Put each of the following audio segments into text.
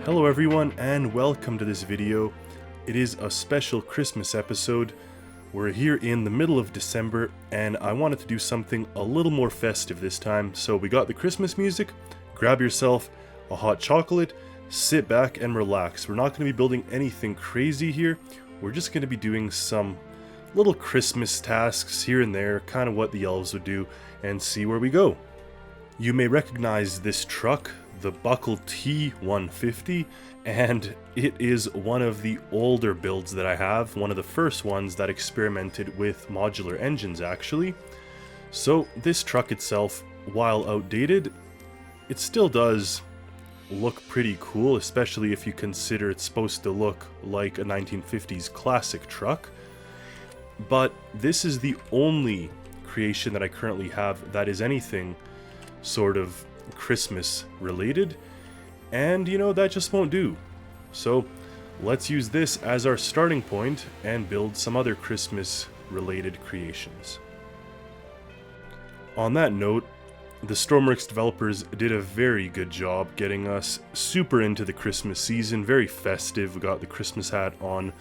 Hello everyone and welcome to this video. It is a special Christmas episode. We're here in the middle of December and I wanted to do something a little more festive this time. So we got the Christmas music, grab yourself a hot chocolate, sit back and relax. We're not going to be building anything crazy here. We're just going to be doing some little Christmas tasks here and there, kind of what the elves would do, and see where we go. You may recognize this truck, the Buckle T150, and it is one of the older builds that I have, one of the first ones that experimented with modular engines actually. So this truck itself, while outdated, it still does look pretty cool, especially if you consider it's supposed to look like a 1950s classic truck. But this is the only creation that I currently have that is anything sort of Christmas related, and you know, that just won't do. So let's use this as our starting point and build some other Christmas related creations. On that note, the Stormworks developers did a very good job getting us super into the Christmas season, very festive. We got the Christmas hat on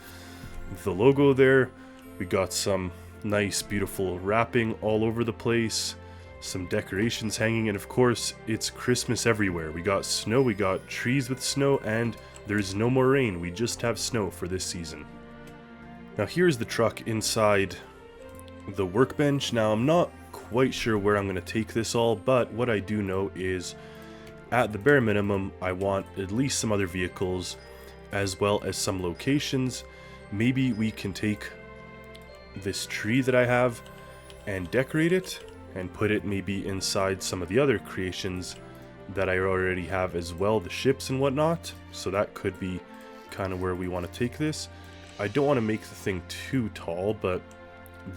the logo there, we got some nice beautiful wrapping all over the place, some decorations hanging, and of course it's Christmas everywhere. We got snow, we got trees with snow, and there's no more rain, we just have snow for this season. Now here's the truck inside the workbench. Now I'm not quite sure where I'm going to take this all, but what I do know is at the bare minimum I want at least some other vehicles as well as some locations. Maybe we can take this tree that I have and decorate it and put it maybe inside some of the other creations that I already have as well, the ships and whatnot. So that could be kind of where we want to take this. I don't want to make the thing too tall, but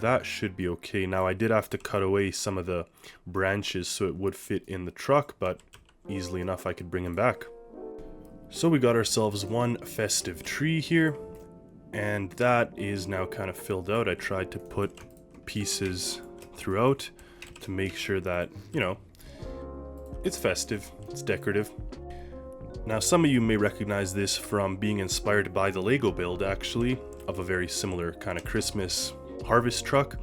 that should be okay. Now I did have to cut away some of the branches so it would fit in the truck, but easily enough I could bring him back. So we got ourselves one festive tree here, and that is now kind of filled out. I tried to put pieces throughout to make sure that, you know, it's festive, it's decorative. Now some of you may recognize this from being inspired by the Lego build actually, of a very similar kind of Christmas harvest truck,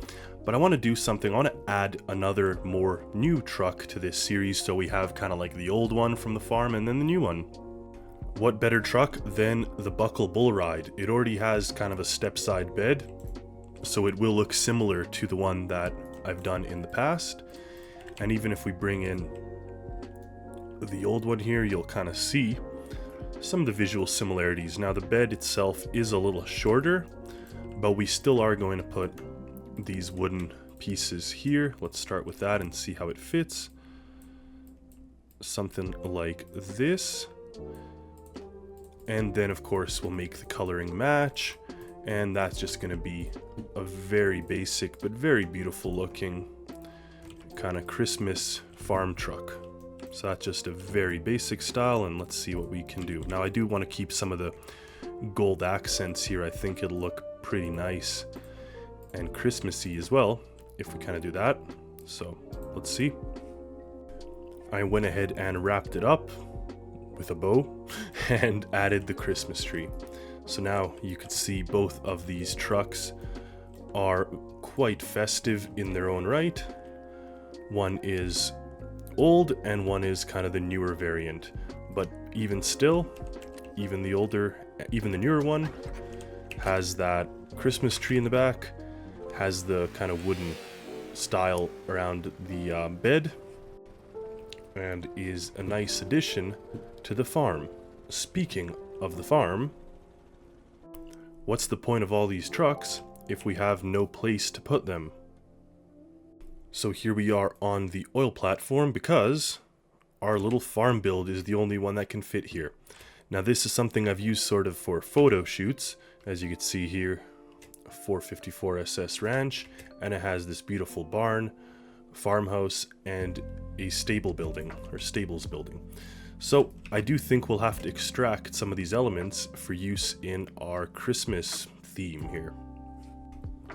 but I want to do something. I want to add another more new truck to this series, so we have kind of like the old one from the farm and then the new one. What better truck than the Buckle Bull Ride? It already has kind of a step-side bed, so it will look similar to the one that I've done in the past. And even if we bring in the old one here, you'll kind of see some of the visual similarities. Now the bed itself is a little shorter, but we still are going to put these wooden pieces here. Let's start with that and see how it fits. Something like this. And then of course we'll make the coloring match, and that's just going to be a very basic but very beautiful looking kind of Christmas farm truck. So that's just a very basic style, and let's see what we can do. Now I do want to keep some of the gold accents here. I think it'll look pretty nice and Christmassy as well if we kind of do that. So let's see. I went ahead and wrapped it up with a bow and added the Christmas tree. So now you can see both of these trucks are quite festive in their own right. One is old and one is kind of the newer variant, but even still, even the newer one has that Christmas tree in the back, has the kind of wooden style around the bed, and is a nice addition to the farm. Speaking of the farm, what's the point of all these trucks if we have no place to put them? So here we are on the oil platform because our little farm build is the only one that can fit here. Now this is something I've used sort of for photo shoots. As you can see here, a 454 SS Ranch, and it has this beautiful barn, farmhouse, and a stable building, or stables building. So I do think we'll have to extract some of these elements for use in our Christmas theme here.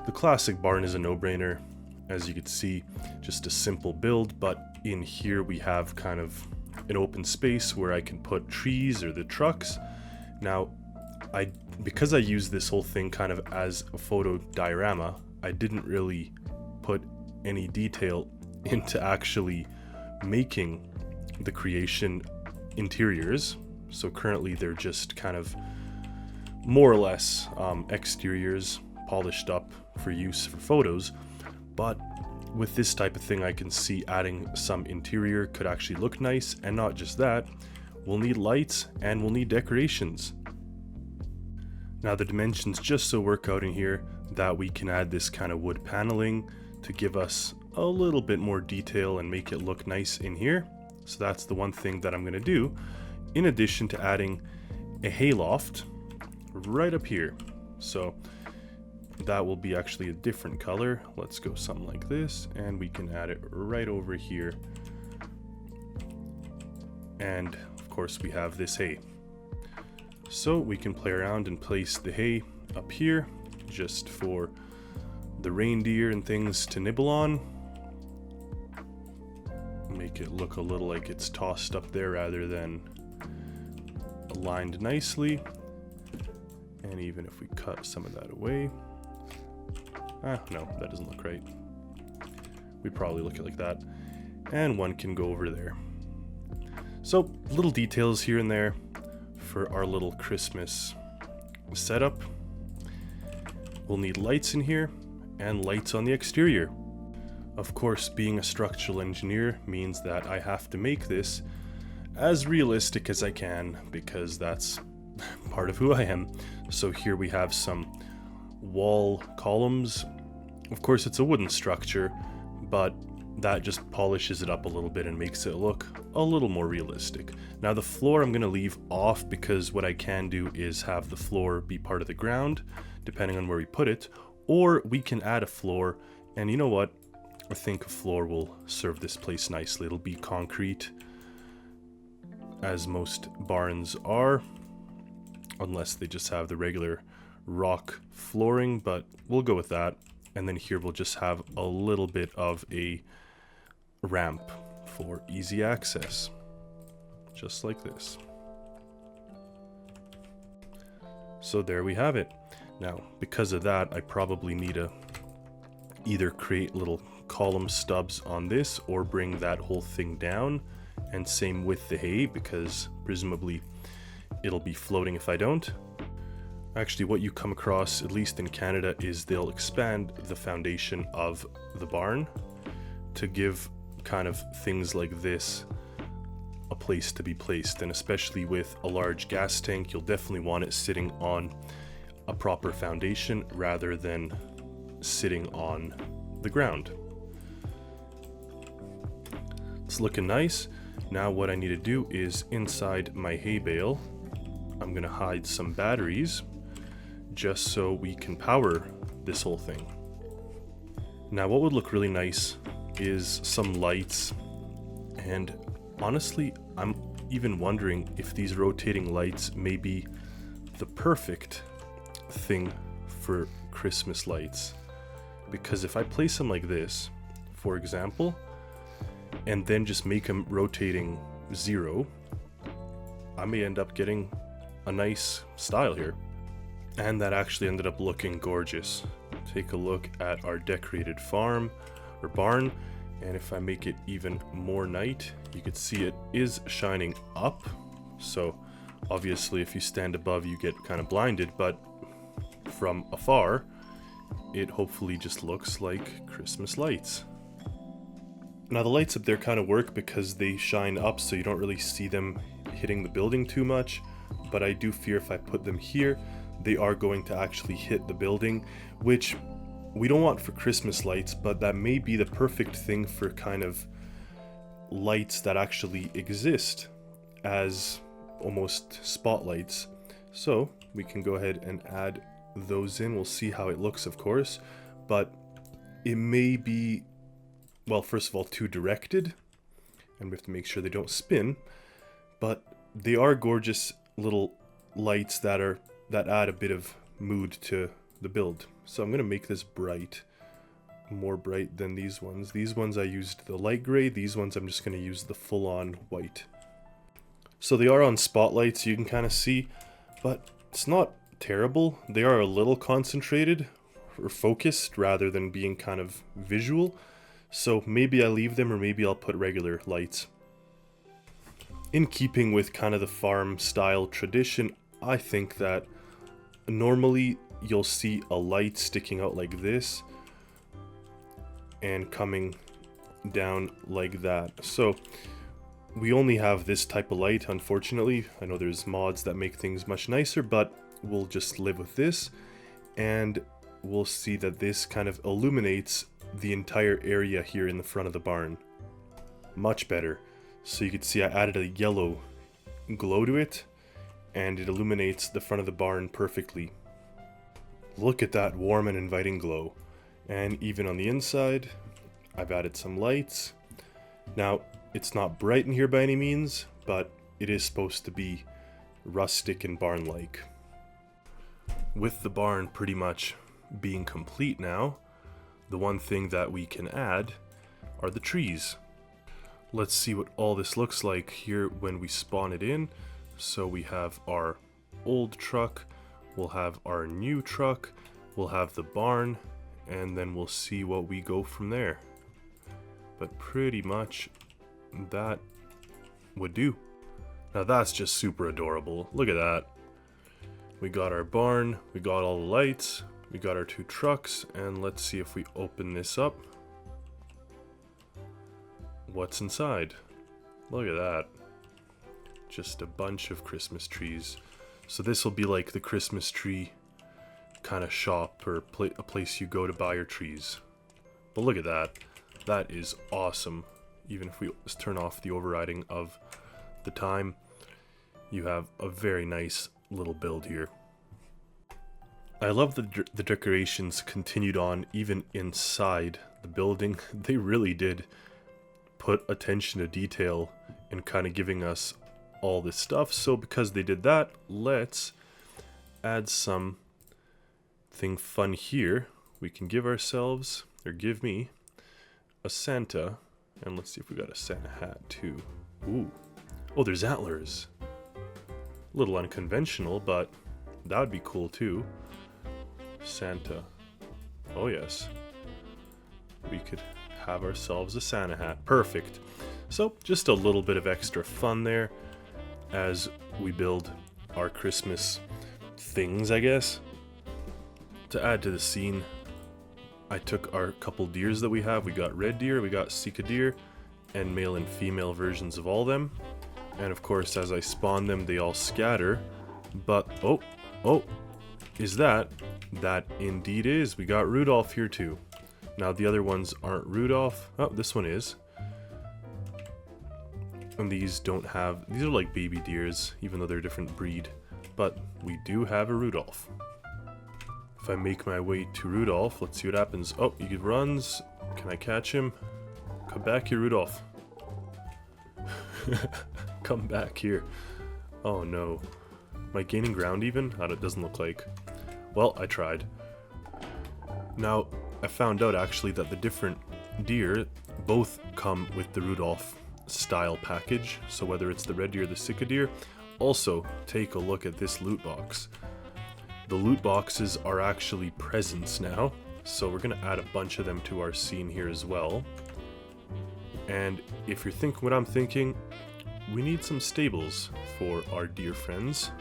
The classic barn is a no-brainer. As you can see, just a simple build, but in here we have kind of an open space where I can put trees or the trucks. Now, because I use this whole thing kind of as a photo diorama, I didn't really put any detail into actually making the creation interiors. So currently they're just kind of more or less exteriors polished up for use for photos. But with this type of thing, I can see adding some interior could actually look nice. And not just that, we'll need lights and we'll need decorations. Now the dimensions just so work out in here that we can add this kind of wood paneling to give us a little bit more detail and make it look nice in here. So that's the one thing that I'm going to do, in addition to adding a hayloft right up here. So that will be actually a different color. Let's go something like this, and we can add it right over here. And of course we have this hay. So we can play around and place the hay up here just for the reindeer and things to nibble on. Make it look a little like it's tossed up there rather than aligned nicely. And even if we cut some of that away, no, that doesn't look right. We probably look at it like that, and one can go over there. So little details here and there for our little Christmas setup. We'll need lights in here and lights on the exterior. Of course, being a structural engineer means that I have to make this as realistic as I can, because that's part of who I am. So here we have some wall columns. Of course, it's a wooden structure, but that just polishes it up a little bit and makes it look a little more realistic. Now the floor I'm going to leave off, because what I can do is have the floor be part of the ground, depending on where we put it, or we can add a floor. And you know what? I think a floor will serve this place nicely. It'll be concrete, as most barns are, unless they just have the regular rock flooring, but we'll go with that. And then here we'll just have a little bit of a ramp for easy access, just like this. So there we have it. Now, because of that, I probably need to either create little column stubs on this or bring that whole thing down, and same with the hay, because presumably it'll be floating if I don't. Actually, what you come across, at least in Canada, is they'll expand the foundation of the barn to give kind of things like this a place to be placed. And especially with a large gas tank, you'll definitely want it sitting on a proper foundation rather than sitting on the ground. It's looking nice. Now what I need to do is, inside my hay bale, I'm going to hide some batteries just so we can power this whole thing. Now what would look really nice is some lights, and honestly I'm even wondering if these rotating lights may be the perfect thing for Christmas lights, because if I place them like this, for example, and then just make them rotating 0, I may end up getting a nice style here. And that actually ended up looking gorgeous. Take a look at our decorated farm or barn, and if I make it even more night, you could see it is shining up. So obviously if you stand above you get kind of blinded, but from afar it hopefully just looks like Christmas lights. Now the lights up there kind of work because they shine up, so you don't really see them hitting the building too much, but I do fear if I put them here, they are going to actually hit the building, which we don't want for Christmas lights, but that may be the perfect thing for kind of lights that actually exist as almost spotlights. So we can go ahead and add those in. We'll see how it looks, of course, but it may be, well, first of all, too directed, and we have to make sure they don't spin, but they are gorgeous little lights that add a bit of mood to the build. So I'm going to make this bright, more bright than these ones. These ones I used the light gray, these ones I'm just going to use the full-on white. So they are on spotlights, you can kind of see, but it's not terrible. They are a little concentrated or focused rather than being kind of visual. So maybe I leave them, or maybe I'll put regular lights. In keeping with kind of the farm style tradition, I think that normally you'll see a light sticking out like this and coming down like that. So we only have this type of light, unfortunately. I know there's mods that make things much nicer, but we'll just live with this. And we'll see that this kind of illuminates the entire area here in the front of the barn. Much better. So you can see I added a yellow glow to it, and it illuminates the front of the barn perfectly. Look at that warm and inviting glow. And even on the inside, I've added some lights. Now, it's not bright in here by any means, but it is supposed to be rustic and barn-like. With the barn pretty much being complete now, the one thing that we can add are the trees. Let's see what all this looks like here when we spawn it in. So we have our old truck, we'll have our new truck, we'll have the barn, and then we'll see what we go from there. But pretty much that would do. Now that's just super adorable. Look at that. We got our barn, we got all the lights, we got our two trucks, and let's see if we open this up. What's inside? Look at that. Just a bunch of Christmas trees. So this will be like the Christmas tree kind of shop, or a place you go to buy your trees. But look at that. That is awesome. Even if we turn off the overriding of the time, you have a very nice little build here. I love the decorations continued on even inside the building. They really did put attention to detail in kind of giving us all this stuff. So because they did that, let's add something fun here. We can give ourselves, or give me, a Santa. And let's see if we got a Santa hat too. Ooh. Oh, there's antlers. A little unconventional, but that would be cool too. Santa. Oh yes. We could have ourselves a Santa hat. Perfect. So just a little bit of extra fun there as we build our Christmas things, I guess. To add to the scene, I took our couple deers that we have. We got red deer, we got Sika deer, and male and female versions of all them. And of course, as I spawn them, they all scatter. But, oh, is that? That indeed is. We got Rudolph here too. Now the other ones aren't Rudolph. Oh, this one is. And these don't have, these are like baby deers, even though they're a different breed. But we do have a Rudolph. If I make my way to Rudolph, let's see what happens. Oh, he runs. Can I catch him? Come back here, Rudolph. Come back here. Oh no. Am I gaining ground even? It doesn't look like. Well, I tried. Now, I found out actually that the different deer both come with the Rudolph style package. So whether it's the red deer or the Sika deer. Also, take a look at this loot box. The loot boxes are actually presents now. So we're going to add a bunch of them to our scene here as well. And if you're thinking what I'm thinking, we need some stables for our deer friends.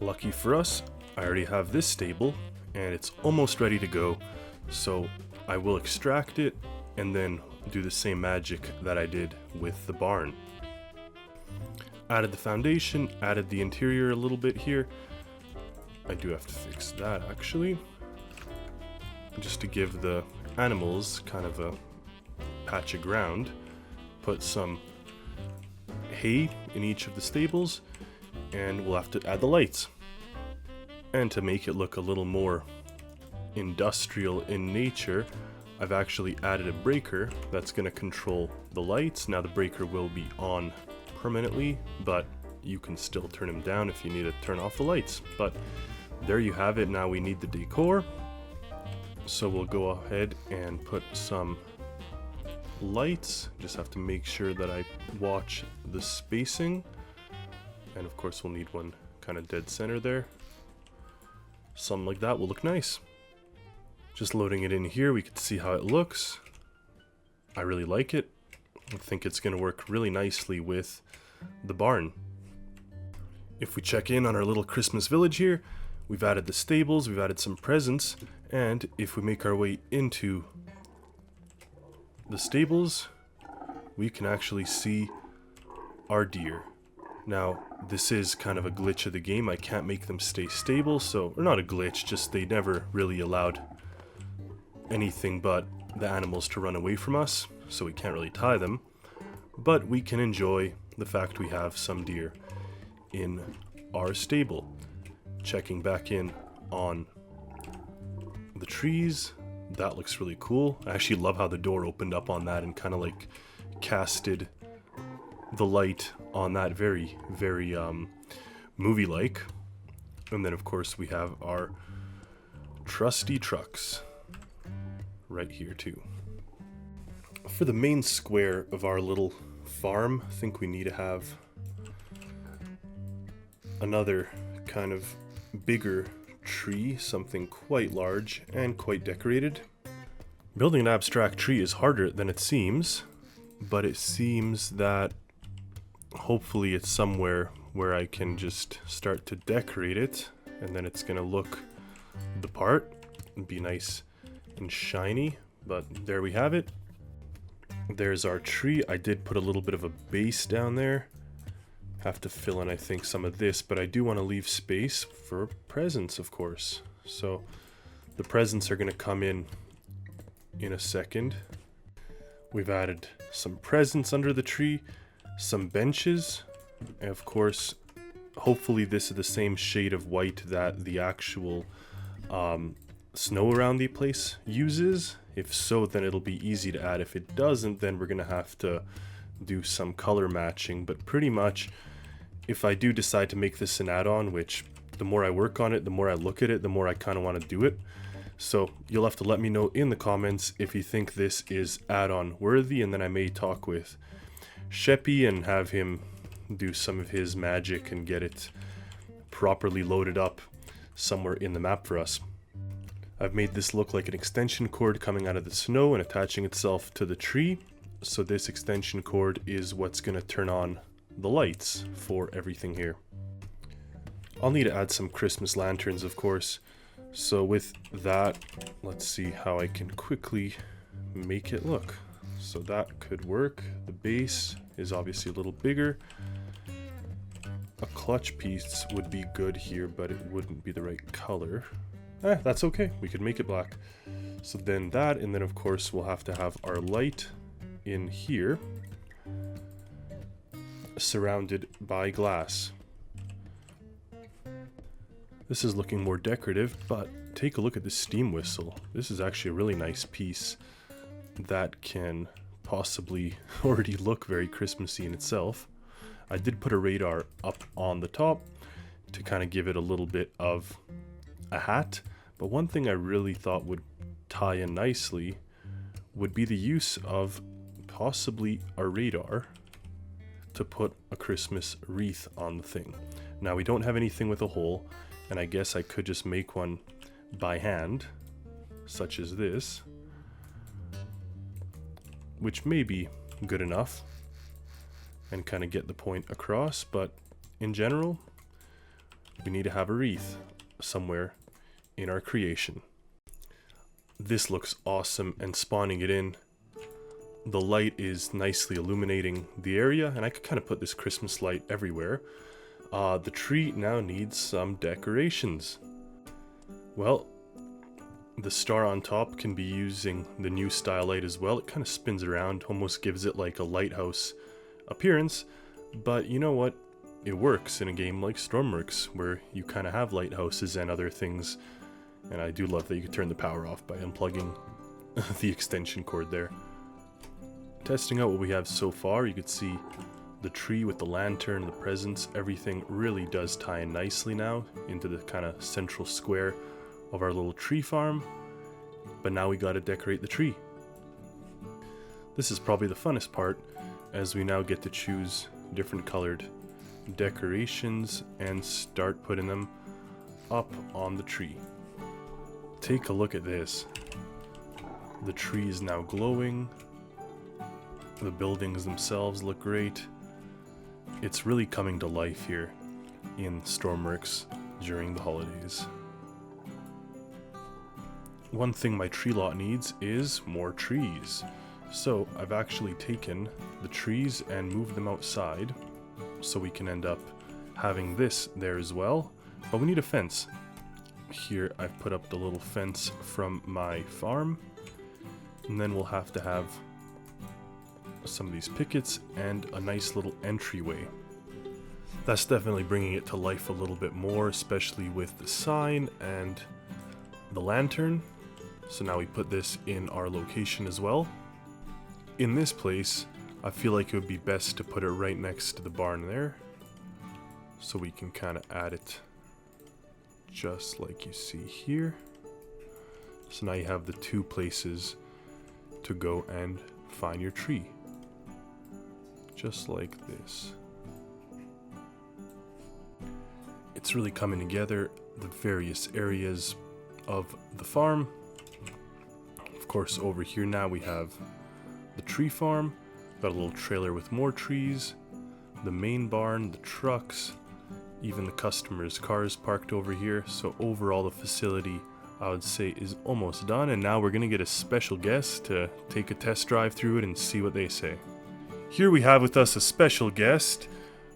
Lucky for us, I already have this stable and it's almost ready to go. So I will extract it and then do the same magic that I did with the barn. Added the foundation, added the interior a little bit here. I do have to fix that actually, just to give the animals kind of a patch of ground. Put some hay in each of the stables, and we'll have to add the lights. And to make it look a little more industrial in nature, I've actually added a breaker that's going to control the lights. Now the breaker will be on permanently, but you can still turn them down if you need to turn off the lights. But there you have it. Now we need the decor, so we'll go ahead and put some lights. Just have to make sure that I watch the spacing. And of course we'll need one kind of dead center there. Something like that will look nice. Just loading it in here, we can see how it looks. I really like it. I think it's going to work really nicely with the barn. If we check in on our little Christmas village here, we've added the stables, we've added some presents, and if we make our way into the stables, we can actually see our deer. Now, this is kind of a glitch of the game. I can't make them stay stable, so, or not a glitch, just they never really allowed anything but the animals to run away from us, so we can't really tie them. But we can enjoy the fact we have some deer in our stable. Checking back in on the trees, that looks really cool. I actually love how the door opened up on that and kind of like casted the light on that very movie-like. And then of course we have our trusty trucks right here too. For the main square of our little farm, I think we need to have another kind of bigger tree, something quite large and quite decorated. Building an abstract tree is harder than it seems, but it seems that hopefully it's somewhere where I can just start to decorate it, and then it's gonna look the part and be nice and shiny. But there we have it. There's our tree. I did put a little bit of a base down there. Have to fill in, I think, some of this, but I do want to leave space for presents, of course. So the presents are going to come in a second. We've added some presents under the tree, some benches, and of course, hopefully this is the same shade of white that the actual snow around the place uses. If so, then it'll be easy to add. If it doesn't, then we're going to have to do some color matching. But pretty much, if I do decide to make this an add-on, which the more I work on it, the more I look at it, the more I kind of want to do it. So you'll have to let me know in the comments if you think this is add-on worthy, and then I may talk with Sheppy and have him do some of his magic and get it properly loaded up somewhere in the map for us. I've made this look like an extension cord coming out of the snow and attaching itself to the tree. So this extension cord is what's going to turn on the lights for everything here. I'll need to add some Christmas lanterns, of course. So with that, let's see how I can quickly make it look. So that could work. The base is obviously a little bigger. A clutch piece would be good here, but it wouldn't be the right color. That's okay. We could make it black. So then that, and then of course we'll have to have our light in here, surrounded by glass. This is looking more decorative, but take a look at this steam whistle. This is actually a really nice piece that can possibly already look very Christmassy in itself. I did put a radar up on the top to kind of give it a little bit of a hat, but one thing I really thought would tie in nicely would be the use of possibly a radar to put a Christmas wreath on the thing. Now we don't have anything with a hole, and I guess I could just make one by hand, such as this, which may be good enough and kind of get the point across, but in general, we need to have a wreath somewhere in our creation. This looks awesome, and spawning it in, the light is nicely illuminating the area, and I could kind of put this Christmas light everywhere. The tree now needs some decorations. Well, the star on top can be using the new style light as well. It kind of spins around, almost gives it like a lighthouse appearance, but you know what? It works in a game like Stormworks, where you kind of have lighthouses and other things, and I do love that you can turn the power off by unplugging the extension cord there. Testing out what we have so far, you could see the tree with the lantern, the presents, everything really does tie in nicely now into the kind of central square of our little tree farm. But now we got to decorate the tree. This is probably the funnest part, as we now get to choose different colored decorations and start putting them up on the tree. Take a look at this. The tree is now glowing. The buildings themselves look great. It's really coming to life here in Stormworks during the holidays. One thing my tree lot needs is more trees. So I've actually taken the trees and moved them outside so we can end up having this there as well. But we need a fence. Here I've put up the little fence from my farm, and then we'll have to have some of these pickets and a nice little entryway. That's definitely bringing it to life a little bit more, especially with the sign and the lantern. So now we put this in our location as well. In this place, I feel like it would be best to put it right next to the barn there, so we can kind of add it just like you see here. So now you have the two places to go and find your tree, just like this. It's really coming together, the various areas of the farm. Of course, over here now we have the tree farm, got a little trailer with more trees, the main barn, the trucks, even the customers' cars parked over here. So overall the facility, I would say, is almost done, and now we're gonna get a special guest to take a test drive through it and see what they say. Here we have with us a special guest,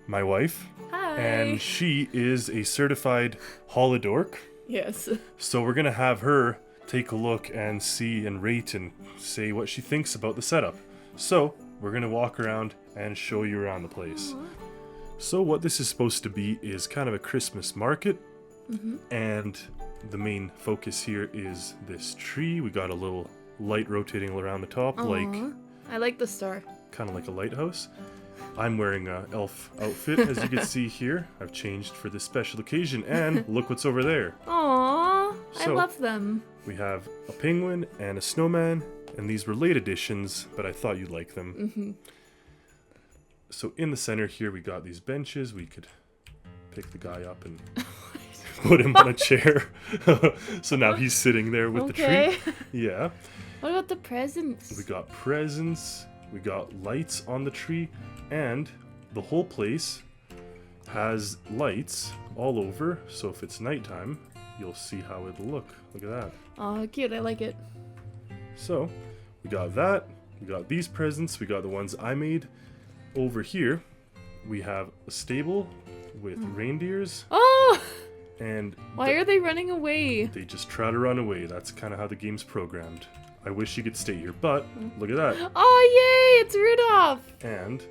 my wife. Hi. And she is a certified holodork. Yes. So we're gonna have her take a look and see and rate and say what she thinks about the setup. So we're gonna walk around and show you around the place. Aww. So what this is supposed to be is kind of a Christmas market, and the main focus here is this tree. We got a little light rotating around the top, like I like the star. kind of like a lighthouse. I'm wearing an elf outfit, as you can see here. I've changed for this special occasion, and look what's over there. Aww, I So- love them. We have a penguin and a snowman, and these were late additions, but I thought you'd like them. So in the center here, we got these benches. We could pick the guy up and put him on a chair. So now he's sitting there with the tree. Yeah. What about the presents? We got presents. We got lights on the tree, and the whole place has lights all over. So if it's nighttime, you'll see how it'll look. Look at that. Aw, cute. I like it. So we got that. We got these presents. We got the ones I made. Over here, we have a stable with reindeers, Oh! and Why are they running away? they just try to run away. That's kind of how the game's programmed. I wish you could stay here, but look at that. Oh, yay! It's Rudolph! And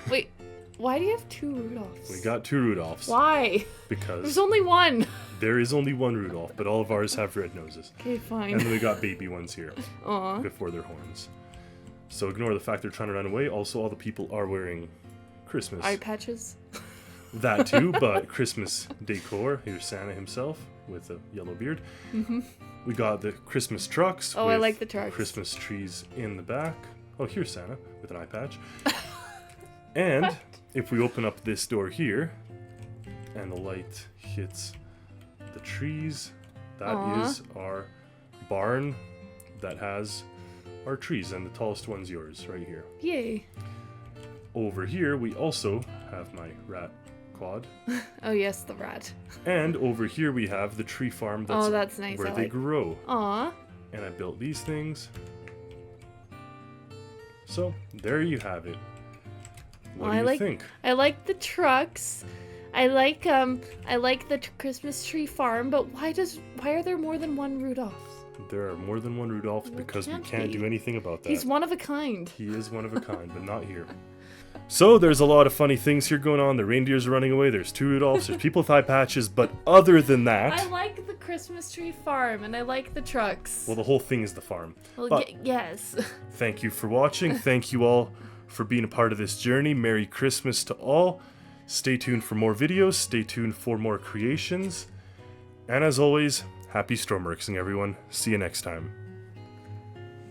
Wait, why do you have two Rudolphs? we got two Rudolphs. Why? Because There's only one. there is only one Rudolph, but all of ours have red noses. Okay, And fine. then we got baby ones here Aw. before their horns. So ignore the fact they're trying to run away. Also, all the people are wearing Christmas. Eye patches. That too, but Christmas decor. Here's Santa himself with a yellow beard. We got the Christmas trucks. Oh, I with like the trucks. Christmas trees in the back. Oh, here's Santa with an eye patch. And if we open up this door here, and the light hits the trees, that is our barn that has our trees, and the tallest one's yours right here. Yay. Over here, we also have my rat quad. Oh, yes, the rat. And over here we have the tree farm That's nice. where I they like. grow. Aw. And I built these things. So there you have it. What do you think? I like the trucks. I like the Christmas tree farm, but why are there more than one Rudolph? There are more than one Rudolphs because we can't can't be. do anything about that. He's one of a kind. He is one of a kind, but not here. So there's a lot of funny things here going on. The reindeer's running away. There's two Rudolphs. There's people with eye patches. But other than that, I like the Christmas tree farm, and I like the trucks. well, the whole thing is the farm. Well, but- yes. Thank you for watching. Thank you all for being a part of this journey. Merry Christmas to all. Stay tuned for more videos. Stay tuned for more creations. And as always, happy Stormworksing, everyone. See you next time.